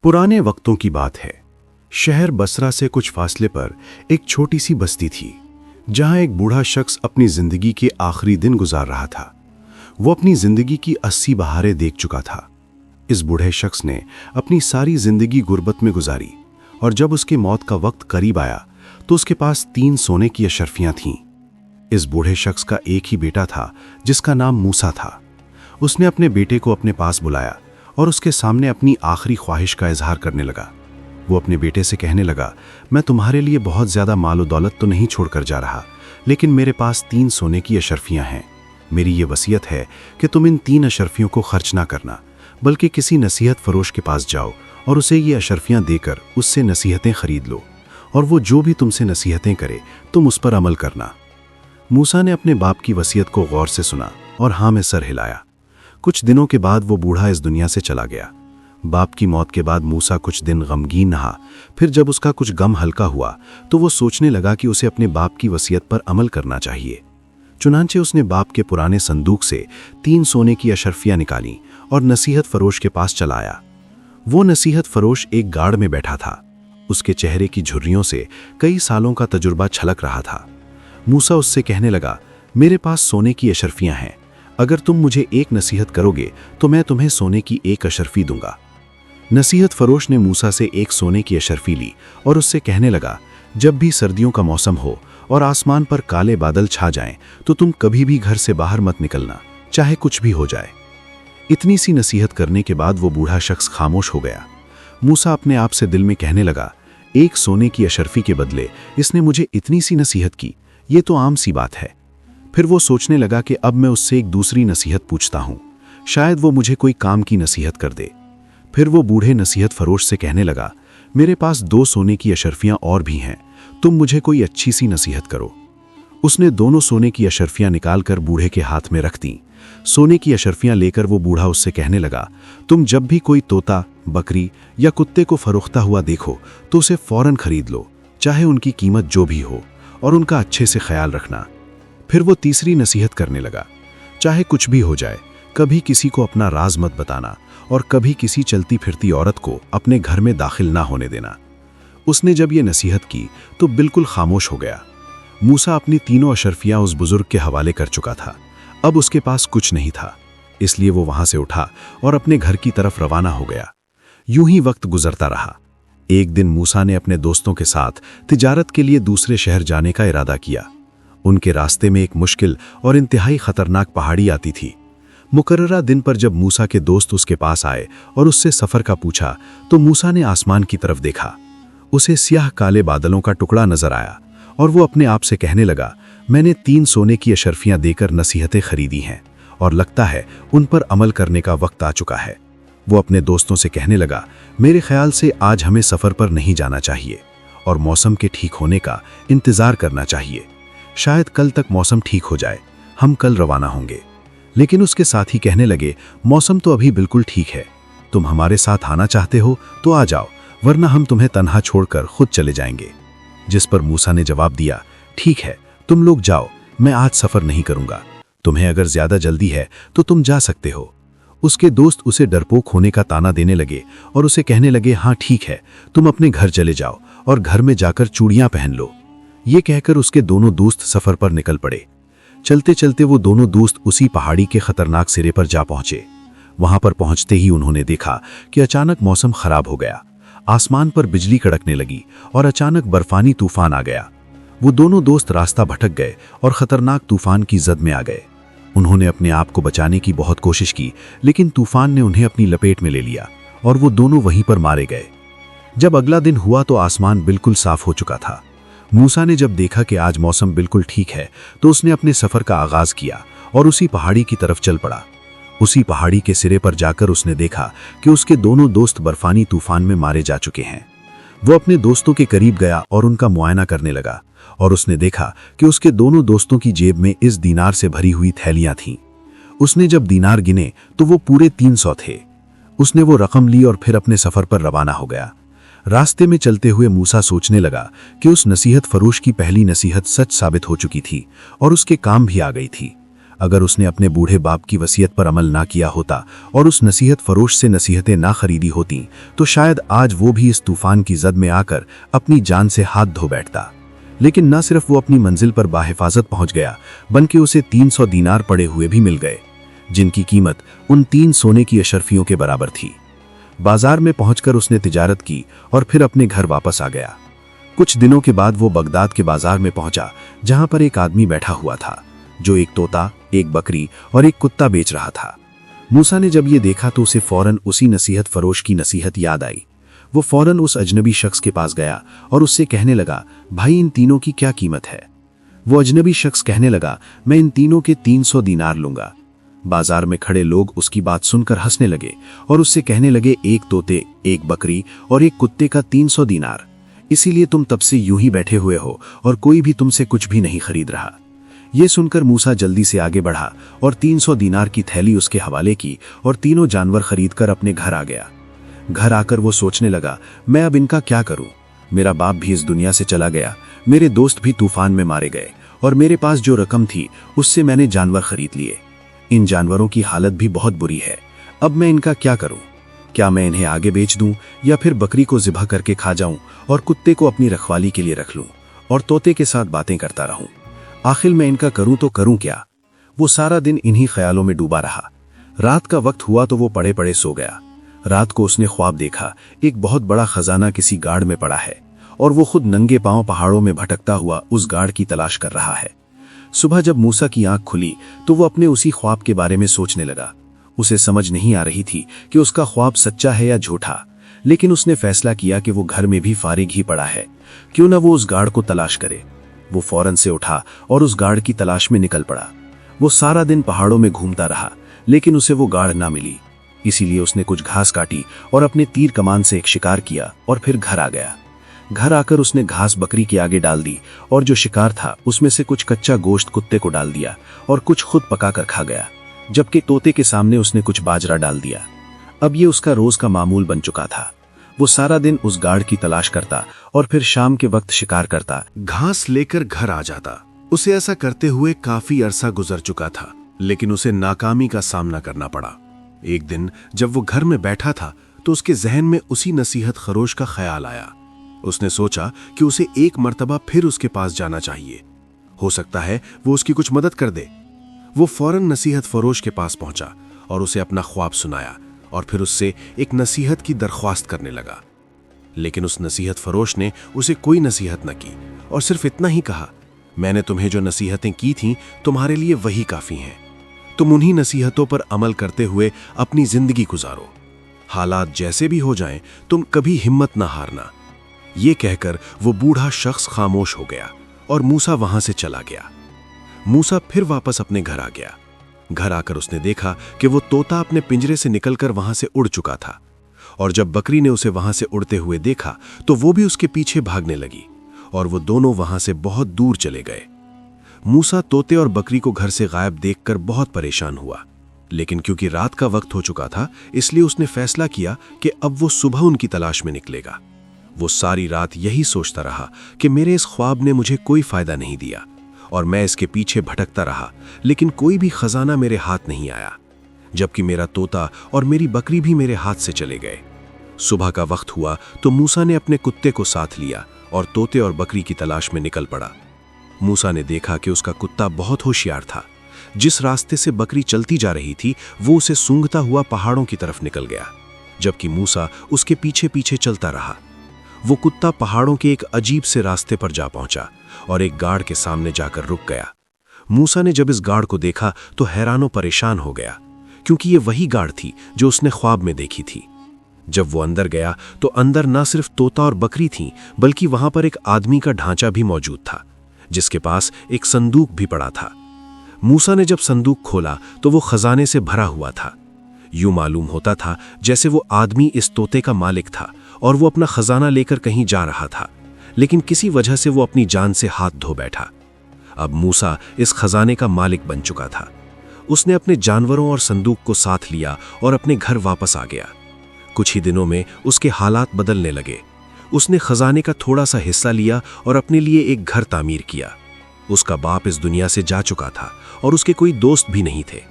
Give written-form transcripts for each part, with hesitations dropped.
पुराने वक्तों की बात है। शहर बसरा से कुछ फासले पर एक छोटी सी बस्ती थी, जहां एक बूढ़ा शख्स अपनी जिंदगी के आखिरी दिन गुजार रहा था। वो अपनी जिंदगी की 80 बहारें देख चुका था। इस बूढ़े शख्स ने अपनी सारी जिंदगी गुर्बत में गुजारी, और जब उसकी मौत का वक्त करीब आया तो उसके पास 3 सोने की अशर्फियां थीं। इस बूढ़े शख्स का एक ही बेटा था, जिसका नाम मूसा था। उसने अपने बेटे को अपने पास बुलाया और उसके सामने अपनी आखिरी ख्वाहिश का इजहार करने लगा। वो अपने बेटे से कहने लगा, मैं तुम्हारे लिए बहुत ज़्यादा मालो दौलत तो नहीं छोड़कर जा रहा, लेकिन मेरे पास 3 सोने की अशर्फियां हैं। मेरी ये वसीयत है कि तुम इन 3 अशर्फियों को खर्च ना करना, बल्कि किसी नसीहत फरोश के पास जाओ और उसे ये अशर्फियां देकर उससे नसीहतें खरीद लो, और वो जो भी तुमसे नसीहतें करे तुम उस पर अमल करना। मूसा ने अपने बाप की वसीयत को गौर से सुना और हाँ में सर हिलाया। कुछ दिनों के बाद वो बूढ़ा इस दुनिया से चला गया। बाप की मौत के बाद मूसा कुछ दिन गमगीन रहा। फिर जब उसका कुछ गम हल्का हुआ तो वो सोचने लगा कि उसे अपने बाप की वसीयत पर अमल करना चाहिए। चुनांचे उसने बाप के पुराने संदूक से 3 सोने की अशर्फियां निकाली और नसीहत फरोश के पास चला आया। वो नसीहत फरोश एक गाड़ में बैठा था। उसके चेहरे की झुर्रियों से कई सालों का तजुर्बा छलक रहा था। मूसा उससे कहने लगा, मेरे पास सोने की अशर्फियां हैं। अगर तुम मुझे एक नसीहत करोगे तो मैं तुम्हें सोने की 1 अशर्फी दूंगा। नसीहत फरोश ने मूसा से 1 सोने की अशर्फी ली और उससे कहने लगा, जब भी सर्दियों का मौसम हो और आसमान पर काले बादल छा जाएं तो तुम कभी भी घर से बाहर मत निकलना, चाहे कुछ भी हो जाए। इतनी सी नसीहत करने के बाद वो बूढ़ा शख्स खामोश हो गया। मूसा अपने आप से दिल में कहने लगा, 1 सोने की अशर्फी के बदले इसने मुझे इतनी सी नसीहत की, ये तो आम सी बात है। फिर वो सोचने लगा कि अब मैं उससे एक दूसरी नसीहत पूछता हूँ, शायद वो मुझे कोई काम की नसीहत कर दे। फिर वो बूढ़े नसीहत फरोश से कहने लगा, मेरे पास 2 सोने की अशर्फियां और भी हैं, तुम मुझे कोई अच्छी सी नसीहत करो। उसने दोनों सोने की अशर्फियां निकालकर बूढ़े के हाथ में रख दी। सोने की अशर्फियां लेकर वो बूढ़ा उससे कहने लगा, तुम जब भी कोई तोता, बकरी या कुत्ते को फरोख्ता हुआ देखो तो उसे फौरन खरीद लो, चाहे उनकी कीमत जो भी हो, और उनका अच्छे से ख्याल रखना। फिर वो तीसरी नसीहत करने लगा, चाहे कुछ भी हो जाए, कभी किसी को अपना राज मत बताना और कभी किसी चलती फिरती औरत को अपने घर में दाखिल ना होने देना। उसने जब ये नसीहत की तो बिल्कुल खामोश हो गया। मूसा अपनी तीनों अशर्फियां उस बुजुर्ग के हवाले कर चुका था। अब उसके पास कुछ नहीं था, इसलिए वो वहां से उठा और अपने घर की तरफ रवाना हो गया। यूं ही वक्त गुजरता रहा। एक दिन मूसा ने अपने दोस्तों के साथ तिजारत के लिए दूसरे शहर जाने का इरादा किया। उनके रास्ते में एक मुश्किल और इंतहाई खतरनाक पहाड़ी आती थी। मुकर्ररा दिन पर जब मूसा के दोस्त उसके पास आए और उससे सफर का पूछा तो मूसा ने आसमान की तरफ देखा। उसे स्याह काले बादलों का टुकड़ा नजर आया और वो अपने आप से कहने लगा, मैंने 3 सोने की अशर्फियां देकर नसीहतें खरीदी हैं और लगता है उन पर अमल करने का वक्त आ चुका है। वो अपने दोस्तों से कहने लगा, मेरे ख्याल से आज हमें सफर पर नहीं जाना चाहिए और मौसम के ठीक होने का इंतजार करना चाहिए। शायद कल तक मौसम ठीक हो जाए, हम कल रवाना होंगे। लेकिन उसके साथ ही कहने लगे, मौसम तो अभी बिल्कुल ठीक है, तुम हमारे साथ आना चाहते हो तो आ जाओ, वरना हम तुम्हें तन्हा छोड़कर खुद चले जाएंगे। जिस पर मूसा ने जवाब दिया, ठीक है, तुम लोग जाओ, मैं आज सफर नहीं करूंगा। तुम्हें अगर ज्यादा जल्दी है तो तुम जा सकते हो। उसके दोस्त उसे डरपोक होने का ताना देने लगे और उसे कहने लगे, हाँ ठीक है, तुम अपने घर चले जाओ और घर में जाकर चूड़ियां पहन लो। ये कहकर उसके दोनों दोस्त सफर पर निकल पड़े। चलते चलते वो दोनों दोस्त उसी पहाड़ी के खतरनाक सिरे पर जा पहुंचे। वहां पर पहुंचते ही उन्होंने देखा कि अचानक मौसम खराब हो गया। आसमान पर बिजली कड़कने लगी और अचानक बर्फानी तूफान आ गया। वो दोनों दोस्त रास्ता भटक गए और खतरनाक तूफान की जद में आ गए। उन्होंने अपने आप को बचाने की बहुत कोशिश की, लेकिन तूफान ने उन्हें अपनी लपेट में ले लिया और वो दोनों वहीं पर मारे गए। जब अगला दिन हुआ तो आसमान बिल्कुल साफ हो चुका था। मूसा ने जब देखा कि आज मौसम बिल्कुल ठीक है तो उसने अपने सफर का आगाज किया और उसी पहाड़ी की तरफ चल पड़ा। उसी पहाड़ी के सिरे पर जाकर उसने देखा कि उसके दोनों दोस्त बर्फानी तूफान में मारे जा चुके हैं। वो अपने दोस्तों के करीब गया और उनका मुआयना करने लगा और उसने देखा कि उसके दोनों दोस्तों की जेब में इस दीनार से भरी हुई थैलियां थीं। उसने जब दीनार गिने तो वो पूरे 300 थे। उसने वो रकम ली और फिर अपने सफर पर रवाना हो गया। रास्ते में चलते हुए मूसा सोचने लगा कि उस नसीहत फरोश की पहली नसीहत सच साबित हो चुकी थी और उसके काम भी आ गई थी। अगर उसने अपने बूढ़े बाप की वसीयत पर अमल ना किया होता और उस नसीहत फरोश से नसीहतें ना खरीदी होती तो शायद आज वो भी इस तूफान की जद में आकर अपनी जान से हाथ धो बैठता। लेकिन न सिर्फ वो अपनी मंजिल पर बाहिफाजत पहुंच गया, बल्कि उसे 300 दीनार पड़े हुए भी मिल गए, जिनकी कीमत उन 3 सोने की अशरफियों के बराबर थी। बाजार में पहुंचकर उसने तिजारत की और फिर अपने घर वापस आ गया। कुछ दिनों के बाद वो बगदाद के बाजार में पहुंचा, जहां पर एक आदमी बैठा हुआ था जो एक तोता, एक बकरी और एक कुत्ता बेच रहा था। मूसा ने जब ये देखा तो उसे फौरन उसी नसीहत फरोश की नसीहत याद आई। वो फौरन उस अजनबी शख्स के पास गया और उससे कहने लगा, भाई इन तीनों की क्या कीमत है? वो अजनबी शख्स कहने लगा, मैं इन तीनों के 300 दीनार लूंगा। बाजार में खड़े लोग उसकी बात सुनकर हंसने लगे और उससे कहने लगे, एक तोते, एक बकरी और एक कुत्ते का 300 दीनार, इसीलिए तुम तब से यूं ही बैठे हुए हो और कोई भी तुमसे कुछ भी नहीं खरीद रहा। ये सुनकर मूसा जल्दी से आगे बढ़ा और 300 दीनार की थैली उसके हवाले की और तीनों जानवर खरीदकर अपने घर आ गया। घर आकर वो सोचने लगा, मैं अब इनका क्या करूं? मेरा बाप भी इस दुनिया से चला गया, मेरे दोस्त भी तूफान में मारे गए और मेरे पास जो रकम थी उससे मैंने जानवर खरीद लिए। इन जानवरों की हालत भी बहुत बुरी है, अब मैं इनका क्या करूं? क्या मैं इन्हें आगे बेच दूं या फिर बकरी को ज़िबह करके खा जाऊं और कुत्ते को अपनी रखवाली के लिए रख लूं और तोते के साथ बातें करता रहूं? आखिर मैं इनका करूं तो करूं क्या? वो सारा दिन इन्हीं ख्यालों में डूबा रहा। रात का वक्त हुआ तो वो पड़े पड़े सो गया। रात को उसने ख्वाब देखा, एक बहुत बड़ा खजाना किसी गाड़ में पड़ा है और वो खुद नंगे पांव पहाड़ों में भटकता हुआ उस गाड़ की तलाश कर रहा है। सुबह जब मूसा की आंख खुली तो वो अपने उसी ख्वाब के बारे में सोचने लगा। उसे समझ नहीं आ रही थी कि उसका ख्वाब सच्चा है या झूठा, लेकिन उसने फैसला किया कि वो घर में भी फारिग ही पड़ा है, क्यों ना वो उस गाड़ को तलाश करे। वो फौरन से उठा और उस गाड़ की तलाश में निकल पड़ा। वो सारा दिन पहाड़ों में घूमता रहा, लेकिन उसे वो गाड़ ना मिली। इसीलिए उसने कुछ घास काटी और अपने तीर कमान से एक शिकार किया और फिर घर आ गया। घर आकर उसने घास बकरी के आगे डाल दी और जो शिकार था उसमें से कुछ कच्चा गोश्त कुत्ते को डाल दिया और कुछ खुद पकाकर खा गया, जबकि तोते के सामने उसने कुछ बाजरा डाल दिया। अब ये उसका रोज का मामूल बन चुका था। वो सारा दिन उस गाड़ की तलाश करता और फिर शाम के वक्त शिकार करता, घास लेकर घर आ जाता। उसे ऐसा करते हुए काफी अरसा गुजर चुका था, लेकिन उसे नाकामी का सामना करना पड़ा। एक दिन जब वो घर में बैठा था तो उसके जहन में उसी नसीहत खरोश का ख्याल आया। उसने सोचा कि उसे एक मर्तबा फिर उसके पास जाना चाहिए, हो सकता है वो उसकी कुछ मदद कर दे। वो फौरन नसीहत फरोश के पास पहुंचा और उसे अपना ख्वाब सुनाया और फिर उससे एक नसीहत की दरख्वास्त करने लगा। लेकिन उस नसीहत फरोश ने उसे कोई नसीहत न की और सिर्फ इतना ही कहा, मैंने तुम्हें जो नसीहतें की थीं तुम्हारे लिए वही काफी हैं। तुम उन्हीं नसीहतों पर अमल करते हुए अपनी जिंदगी गुजारो। हालात जैसे भी हो जाएं, तुम कभी हिम्मत ना हारना। ये कहकर वो बूढ़ा शख्स खामोश हो गया और मूसा वहां से चला गया। मूसा फिर वापस अपने घर आ गया। घर आकर उसने देखा कि वो तोता अपने पिंजरे से निकलकर वहां से उड़ चुका था और जब बकरी ने उसे वहां से उड़ते हुए देखा तो वो भी उसके पीछे भागने लगी और वो दोनों वहां से बहुत दूर चले गए। मूसा तोते और बकरी को घर से गायब देखकर बहुत परेशान हुआ, लेकिन क्योंकि रात का वक्त हो चुका था इसलिए उसने फैसला किया कि अब वो सुबह उनकी तलाश में निकलेगा। वो सारी रात यही सोचता रहा कि मेरे इस ख्वाब ने मुझे कोई फायदा नहीं दिया और मैं इसके पीछे भटकता रहा, लेकिन कोई भी खजाना मेरे हाथ नहीं आया, जबकि मेरा तोता और मेरी बकरी भी मेरे हाथ से चले गए। सुबह का वक्त हुआ तो मूसा ने अपने कुत्ते को साथ लिया और तोते और बकरी की तलाश में निकल पड़ा। मूसा ने देखा कि उसका कुत्ता बहुत होशियार था। जिस रास्ते से बकरी चलती जा रही थी वो उसे सूंघता हुआ पहाड़ों की तरफ निकल गया, जबकि मूसा उसके पीछे पीछे चलता रहा। वो कुत्ता पहाड़ों के एक अजीब से रास्ते पर जा पहुंचा और एक गाड़ के सामने जाकर रुक गया। मूसा ने जब इस गाड़ को देखा तो हैरानो परेशान हो गया, क्योंकि ये वही गाड़ थी जो उसने ख्वाब में देखी थी। जब वो अंदर गया तो अंदर न सिर्फ तोता और बकरी थी, बल्कि वहां पर एक आदमी का ढांचा भी मौजूद था, जिसके पास एक संदूक भी पड़ा था। मूसा ने जब संदूक खोला तो वो खजाने से भरा हुआ था। यूं मालूम होता था जैसे वो आदमी इस तोते का मालिक था और वो अपना खजाना लेकर कहीं जा रहा था, लेकिन किसी वजह से वो अपनी जान से हाथ धो बैठा। अब मूसा इस खजाने का मालिक बन चुका था। उसने अपने जानवरों और संदूक को साथ लिया और अपने घर वापस आ गया। कुछ ही दिनों में उसके हालात बदलने लगे। उसने खजाने का थोड़ा सा हिस्सा लिया और अपने लिए एक घर तामीर किया। उसका बाप इस दुनिया से जा चुका था और उसके कोई दोस्त भी नहीं थे।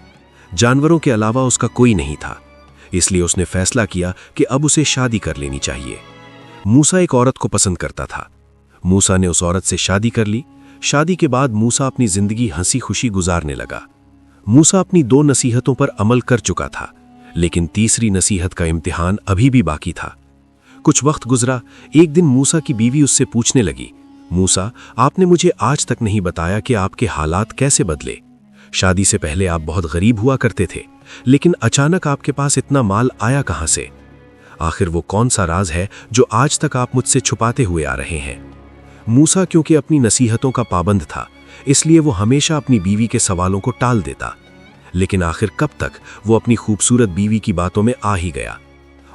जानवरों के अलावा उसका कोई नहीं था। इसलिए उसने फैसला किया कि अब उसे शादी कर लेनी चाहिए। मूसा एक औरत को पसंद करता था। मूसा ने उस औरत से शादी कर ली। शादी के बाद मूसा अपनी जिंदगी हंसी खुशी गुजारने लगा। मूसा अपनी 2 नसीहतों पर अमल कर चुका था, लेकिन तीसरी नसीहत का इम्तिहान अभी भी बाकी था। कुछ वक्त गुजरा। एक दिन मूसा की बीवी उससे पूछने लगी, मूसा, आपने मुझे आज तक नहीं बताया कि आपके हालात कैसे बदले। शादी से पहले आप बहुत गरीब हुआ करते थे, लेकिन अचानक आपके पास इतना माल आया कहां से? आखिर वो कौन सा राज है जो आज तक आप मुझसे छुपाते हुए आ रहे हैं? मूसा क्योंकि अपनी नसीहतों का पाबंद था, इसलिए वो हमेशा अपनी बीवी के सवालों को टाल देता। लेकिन आखिर कब तक वो अपनी खूबसूरत बीवी की बातों में आ ही गया।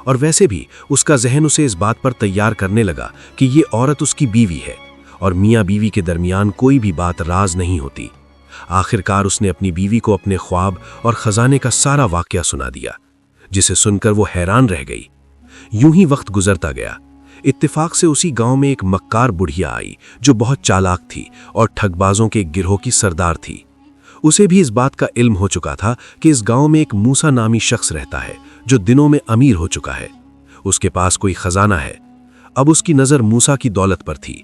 और वैसे भी उसका जहन उसे इस बात पर तैयार करने लगा कि ये औरत उसकी बीवी है और मियाँ बीवी के दरमियान कोई भी बात राज नहीं होती। आखिरकार उसने अपनी बीवी को अपने ख्वाब और खजाने का सारा वाकया सुना दिया, जिसे सुनकर वो हैरान रह गई। यूं ही वक्त गुजरता गया। इत्तेफाक से उसी गांव में एक मक्कार बुढ़िया आई जो बहुत चालाक थी और ठगबाजों के एक गिरोह की सरदार थी। उसे भी इस बात का इल्म हो चुका था कि इस गांव में एक मूसा नामी शख्स रहता है जो दिनों में अमीर हो चुका है। उसके पास कोई खजाना है। अब उसकी नज़र मूसा की दौलत पर थी।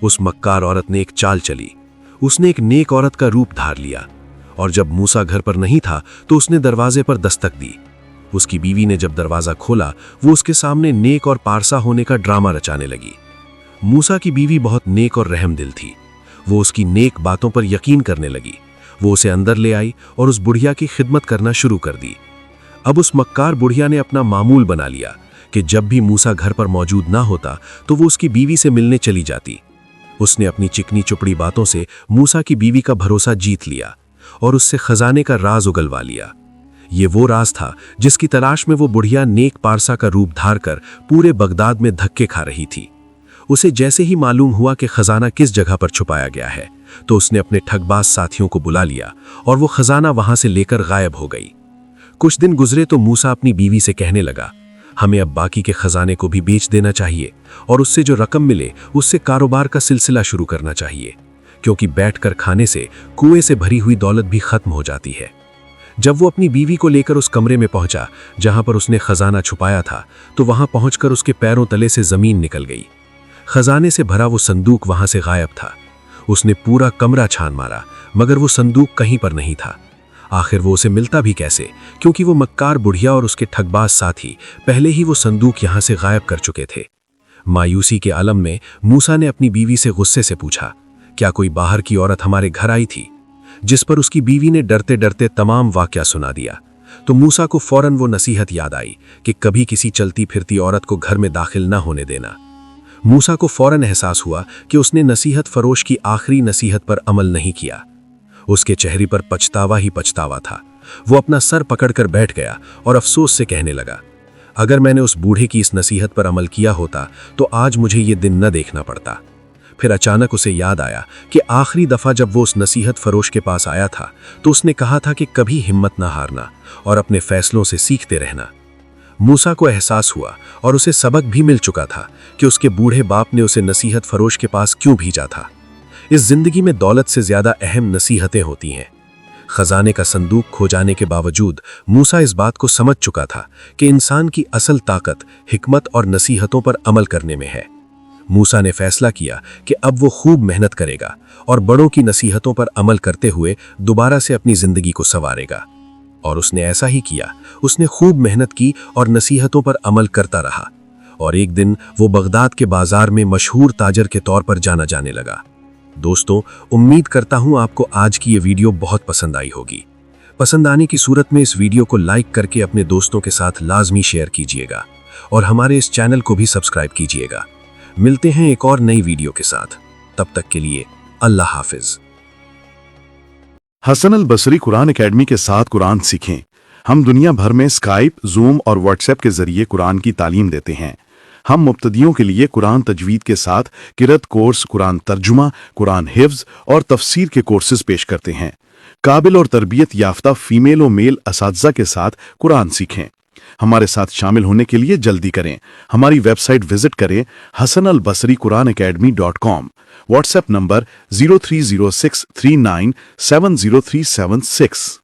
उस मक्कार औरत ने एक चाल चली। उसने एक नेक औरत का रूप धार लिया और जब मूसा घर पर नहीं था तो उसने दरवाजे पर दस्तक दी। उसकी बीवी ने जब दरवाज़ा खोला, वो उसके सामने नेक और पारसा होने का ड्रामा रचाने लगी। मूसा की बीवी बहुत नेक और रहमदिल थी। वो उसकी नेक बातों पर यकीन करने लगी। वो उसे अंदर ले आई और उस बुढ़िया की खिदमत करना शुरू कर दी। अब उस मक्कार बुढ़िया ने अपना मामूल बना लिया कि जब भी मूसा घर पर मौजूद ना होता तो वो उसकी बीवी से मिलने चली जाती। उसने अपनी चिकनी चुपड़ी बातों से मूसा की बीवी का भरोसा जीत लिया और उससे खजाने का राज उगलवा लिया। ये वो राज था जिसकी तलाश में वो बुढ़िया नेक पारसा का रूप धार कर पूरे बगदाद में धक्के खा रही थी। उसे जैसे ही मालूम हुआ कि खजाना किस जगह पर छुपाया गया है, तो उसने अपने ठगबाज साथियों को बुला लिया और वो खजाना वहां से लेकर गायब हो गई। कुछ दिन गुजरे तो मूसा अपनी बीवी से कहने लगा, हमें अब बाकी के खजाने को भी बेच देना चाहिए और उससे जो रकम मिले उससे कारोबार का सिलसिला शुरू करना चाहिए, क्योंकि बैठकर खाने से कुएं से भरी हुई दौलत भी खत्म हो जाती है। जब वो अपनी बीवी को लेकर उस कमरे में पहुंचा जहां पर उसने खजाना छुपाया था, तो वहां पहुंचकर उसके पैरों तले से जमीन निकल गई। खजाने से भरा वो संदूक वहां से गायब था। उसने पूरा कमरा छान मारा, मगर वो संदूक कहीं पर नहीं था। आखिर वो उसे मिलता भी कैसे, क्योंकि वो मक्कार बुढ़िया और उसके ठगबाज साथी पहले ही वो संदूक यहां से गायब कर चुके थे। मायूसी के आलम में मूसा ने अपनी बीवी से गुस्से से पूछा, क्या कोई बाहर की औरत हमारे घर आई थी? जिस पर उसकी बीवी ने डरते डरते तमाम वाकया सुना दिया। तो मूसा को फौरन वो नसीहत याद आई कि कभी किसी चलती फिरती औरत को घर में दाखिल न होने देना। मूसा को फौरन एहसास हुआ कि उसने नसीहत फरोश की आखिरी नसीहत पर अमल नहीं किया। उसके चेहरे पर पछतावा ही पछतावा था। वो अपना सर पकड़कर बैठ गया और अफसोस से कहने लगा, अगर मैंने उस बूढ़े की इस नसीहत पर अमल किया होता तो आज मुझे ये दिन न देखना पड़ता। फिर अचानक उसे याद आया कि आखिरी दफा जब वो उस नसीहत फरोश के पास आया था तो उसने कहा था कि कभी हिम्मत ना हारना और अपने फैसलों से सीखते रहना। मूसा को एहसास हुआ और उसे सबक भी मिल चुका था कि उसके बूढ़े बाप ने उसे नसीहत फरोश के पास क्यों भेजा था। इस जिंदगी में दौलत से ज्यादा अहम नसीहतें होती हैं। खजाने का संदूक खो जाने के बावजूद मूसा इस बात को समझ चुका था कि इंसान की असल ताकत हिकमत और नसीहतों पर अमल करने में है। मूसा ने फैसला किया कि अब वो खूब मेहनत करेगा और बड़ों की नसीहतों पर अमल करते हुए दोबारा से अपनी जिंदगी को संवारेगा। और उसने ऐसा ही किया। उसने खूब मेहनत की और नसीहतों पर अमल करता रहा और एक दिन वो बगदाद के बाजार में मशहूर ताजर के तौर पर जाना जाने लगा। दोस्तों, उम्मीद करता हूं आपको आज की ये वीडियो बहुत पसंद आई होगी। पसंद आने की सूरत में इस वीडियो को लाइक करके अपने दोस्तों के साथ लाजमी शेयर कीजिएगा और हमारे इस चैनल को भी सब्सक्राइब कीजिएगा। मिलते हैं एक और नई वीडियो के साथ। तब तक के लिए अल्लाह हाफिज। हसन अल बसरी कुरान एकेडमी के साथ कुरान सीखें। हम दुनिया भर में स्काइप, जूम और व्हाट्सएप के जरिए कुरान की तालीम देते हैं। हम मुब्तदियों के लिए कुरान तजवीद के साथ किरत कोर्स, कुरान तर्जुमा, कुरान हिफ्ज और तफसीर के कोर्सेज पेश करते हैं। काबिल और तरबियत याफ्ता फीमेल और मेल असातिज़ा के साथ कुरान सीखें। हमारे साथ शामिल होने के लिए जल्दी करें। हमारी वेबसाइट विजिट करें hasanalbasriquranacademy.com। WhatsApp number 030639703776।